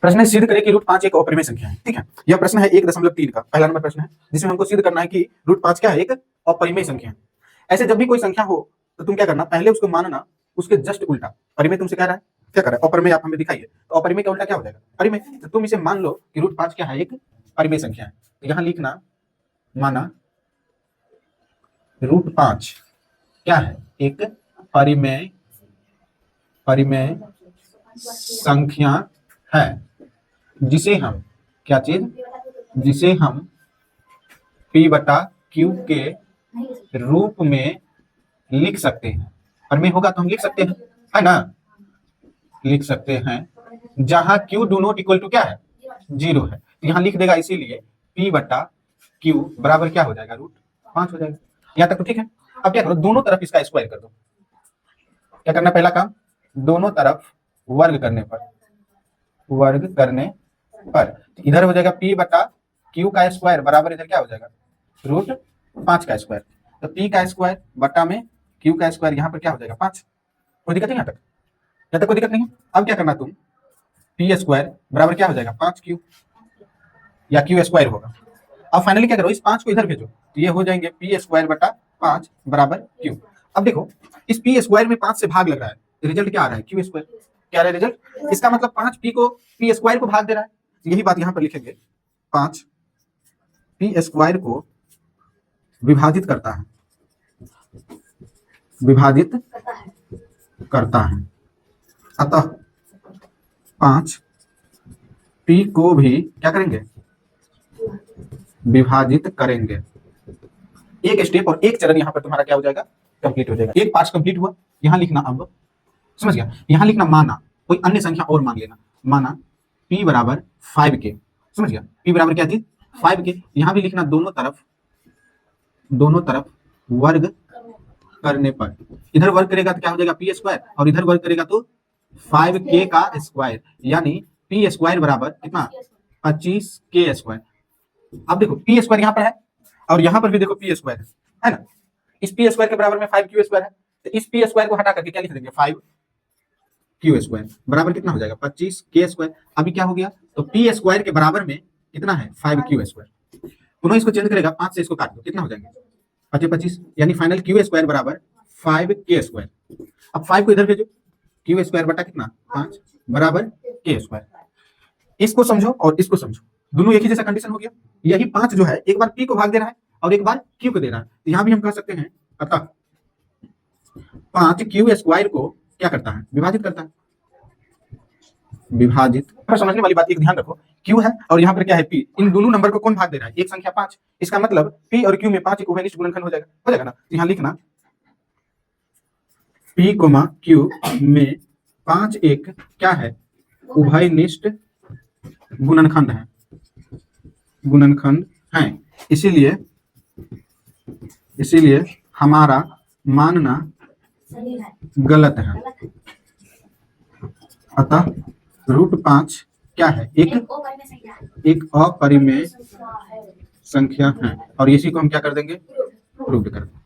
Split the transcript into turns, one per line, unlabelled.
प्रश्न है सिद्ध करें कि रूट 5 एक अपरिमेय संख्या है। ठीक है, यह प्रश्न है 1.3 का पहला नंबर प्रश्न है, जिसमें हमको सिद्ध करना है कि रूट 5 क्या है, एक अपरिमेय संख्या है। ऐसे जब भी कोई संख्या हो तो तुम क्या करना, पहले उसको मानना उसके जस्ट उल्टा। परिमेय तुमसे कह रहा है, क्या कर रहा है, अपरिमेय आप हमें दिखाइए, तो अपरिमेय का उल्टा क्या हो जाएगा, परिमेय। तो तुम इसे मान लो कि रूट 5 क्या है, एक परिमेय संख्या है। तो यहां लिखना, माना रूट 5 क्या है, एक परिमेय संख्या है, जिसे हम क्या चीज, जिसे हम P बटा Q के रूप में लिख सकते हैं। परिमेय होगा तो हम लिख सकते हैं, है ना, लिख सकते हैं, जहां Q do not equal to क्या है, 0 है। तो यहां लिख देगा, इसीलिए P बटा Q बराबर क्या हो जाएगा, रूट 5 हो जाएगा। यहां तक तो ठीक है। अब क्या करो, दोनों तरफ इसका स्क्वायर कर दो। क्या करना, पहला काम, दोनों तरफ वर्ग करने पर इधर हो जाएगा P बटा Q का स्क्वायर बराबर इधर क्या हो जाएगा, रूट 5 का स्क्वायर। तो P का स्क्वायर बटा में Q का स्क्वायर, यहाँ पर क्या हो जाएगा 5। कोई दिक्कत नहीं, यहाँ तक कोई दिक्कत नहीं है। अब क्या करना, तुम P स्क्वायर बराबर क्या हो जाएगा 5Q, या Q स्क्वायर होगा। अब फाइनली क्या करो, इस 5 को इधर भेजो, तो ये हो जाएंगे P स्क्वायर बटा 5 बराबर Q। अब देखो, इस P स्क्वायर में 5 से भाग लग रहा है, रिजल्ट क्या आ रहा है, Q स्क्वायर। क्या आ रहा है रिजल्ट, इसका मतलब 5P को P स्क्वायर को भाग दे रहा है। यही बात यहाँ पर लिखेंगे, 5 P स्क्वायर को विभाजित करता है, अतः 5 P को भी क्या करेंगे, विभाजित करेंगे। एक स्टेप और एक चरण यहाँ पर तुम्हारा क्या हो जाएगा, कंप्लीट हो जाएगा। एक पार्ट कंप्लीट हुआ, यहां लिखना, अब समझ गया, यहां लिखना माना कोई अन्य संख्या और मान लेना, माना P बराबर 5K, समझ गया, P बराबर क्या थी 5K। यहां भी लिखना, दोनों तरफ वर्ग करने पर, इधर वर्ग करेगा तो क्या हो जाएगा P स्क्वायर, और इधर वर्ग करेगा तो 5K का स्क्वायर, यानी P स्क्वायर बराबर कितना, 25K स्क्वायर। अब देखो P स्क्वायर यहाँ पर है, और यहाँ पर भी देखो P स्क्वायर है ना, इस P स्क्वायर के बराबर में 5Q स्क्वायर है। तो इस P स्क्वायर को हटा करके क्या लिख देंगे, 5Q स्क्वायर बराबर कितना हो जाएगा, 25K स्क्वायर। अभी क्या हो गया, तो P स्क्वायर के बराबर में कितना है, 5Q स्क्वायर। पुनः इसको चेंज करेगा, 5 से इसको काट दो, कितना हो जाएगा 25, यानी फाइनल Q स्क्वायर बराबर 5K स्क्वायर। अब 5 को इधर भेजो, Q स्क्वायर बटा कितना 5 बराबर K स्क्वायर। इसको समझो और इसको समझो, दोनों एक ही जैसा कंडीशन हो गया। यही 5 जो है, एक बार P को भाग दे रहा है और एक बार Q को दे रहा है। तो यहां भी हम कह सकते हैं, अतः 5Q स्क्वायर को क्या करता है, विभाजित करता है, विभाजित। समझने वाली बात एक ध्यान रखो, Q है और यहाँ पर क्या है P, इन दोनों नंबर को कौन भाग दे रहा है, एक संख्या 5। इसका मतलब P और Q में 5 एक उभयनिष्ठ गुणनखंड हो जाएगा ना। यहाँ लिखना, P, Q में 5 एक क्या है, उभयनिष्ठ गुणनखंड है, इसीलिए हमारा मानना गलत है। अतः रूट 5 क्या है, एक अपरिमेय संख्या है, और इसी को हम क्या कर देंगे, प्रूव कर देंगे।